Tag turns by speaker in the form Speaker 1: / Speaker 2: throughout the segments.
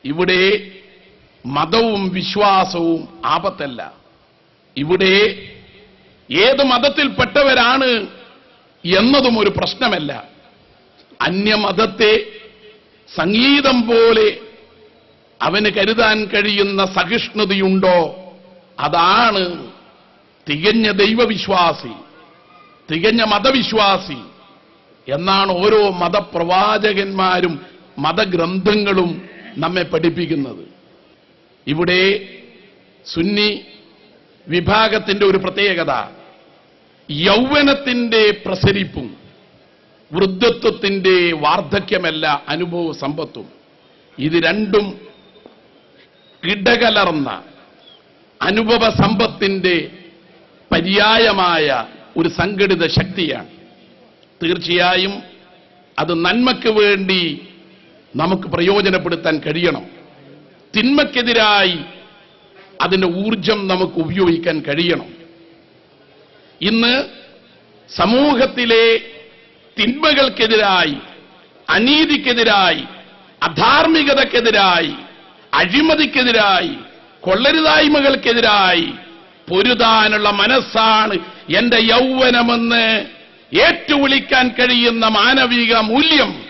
Speaker 1: ഇവിടെ മതവും വിശ്വാസവും ആപത്തല്ല. ഇവിടെ ഏത് മതത്തിൽപ്പെട്ടവരാണ് എന്നതും ഒരു പ്രശ്നമല്ല. അന്യമതത്തെ സംഗീതം പോലെ അവന് കരുതാൻ കഴിയുന്ന സഹിഷ്ണുതയുണ്ടോ, അതാണ് തികഞ്ഞ ദൈവവിശ്വാസി, തികഞ്ഞ മതവിശ്വാസി എന്നാണ് ഓരോ മതപ്രവാചകന്മാരും മതഗ്രന്ഥങ്ങളും നമ്മെ പഠിപ്പിക്കുന്നത്. ഇവിടെ സുന്നി വിഭാഗത്തിന്റെ ഒരു പ്രത്യേകത യൗവനത്തിന്റെ പ്രസരിപ്പും വൃദ്ധത്വത്തിന്റെ വാർദ്ധക്യമല്ല അനുഭവ സമ്പത്തും. ഇത് രണ്ടും ഇടകലർന്ന അനുഭവ സമ്പത്തിന്റെ പര്യായമായ ഒരു സംഘടിത ശക്തിയാണ്. തീർച്ചയായും അത് നന്മയ്ക്ക് വേണ്ടി നമുക്ക് പ്രയോജനപ്പെടുത്താൻ കഴിയണം. തിന്മയ്ക്കെതിരായി അതിന്റെ ഊർജം നമുക്ക് ഉപയോഗിക്കാൻ കഴിയണം. ഇന്ന് സമൂഹത്തിലെ തിന്മകൾക്കെതിരായി, അനീതിക്കെതിരായി, അധാർമികതക്കെതിരായി, അഴിമതിക്കെതിരായി, കൊള്ളരുതായ്മകൾക്കെതിരായി പൊരുതാനുള്ള മനസ്സാണ് എന്റെ യൗവനമെന്ന് ഏറ്റുവിളിക്കാൻ കഴിയുന്ന മാനവിക മൂല്യം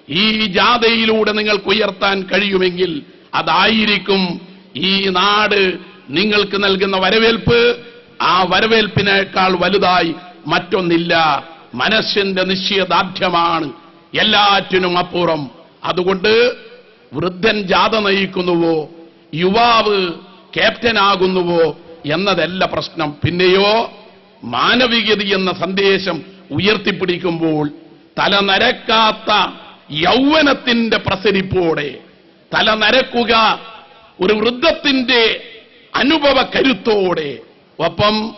Speaker 1: ഈ ജാഥയിലൂടെ നിങ്ങൾക്ക് ഉയർത്താൻ കഴിയുമെങ്കിൽ അതായിരിക്കും ഈ നാട് നിങ്ങൾക്ക് നൽകുന്ന വരവേൽപ്പ്. ആ വരവേൽപ്പിനേക്കാൾ വലുതായി മറ്റൊന്നില്ല. മനസ്സിന്റെ നിശ്ചയദാർഢ്യമാണ് എല്ലാറ്റിനും അപ്പുറം. അതുകൊണ്ട് വൃദ്ധൻ ജാഥ നയിക്കുന്നുവോ, യുവാവ് ക്യാപ്റ്റനാകുന്നുവോ എന്നതല്ല പ്രശ്നം. പിന്നെയോ മാനവികത എന്ന സന്ദേശം ഉയർത്തിപ്പിടിക്കുമ്പോൾ തലനരക്കാത്ത യൗവനത്തിന്റെ പ്രസരിപ്പോടെ തലനരക്കുക ഒരു വൃദ്ധത്തിന്റെ അനുഭവ കരുത്തോടെ, ഒപ്പം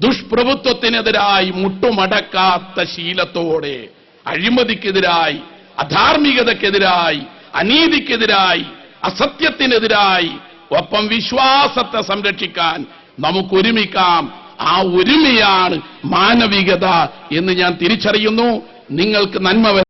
Speaker 1: ദുഷ്പ്രഭുത്വത്തിനെതിരായി മുട്ടുമടക്കാത്ത ശീലത്തോടെ, അഴിമതിക്കെതിരായി, അധാർമികതക്കെതിരായി, അനീതിക്കെതിരായി, അസത്യത്തിനെതിരായി, ഒപ്പം വിശ്വാസത്തെ സംരക്ഷിക്കാൻ നമുക്കൊരുമിക്കാം. ആ ഒരുമയാണ് മാനവികത എന്ന് ഞാൻ തിരിച്ചറിയുന്നു. നിങ്ങൾക്ക് നന്മ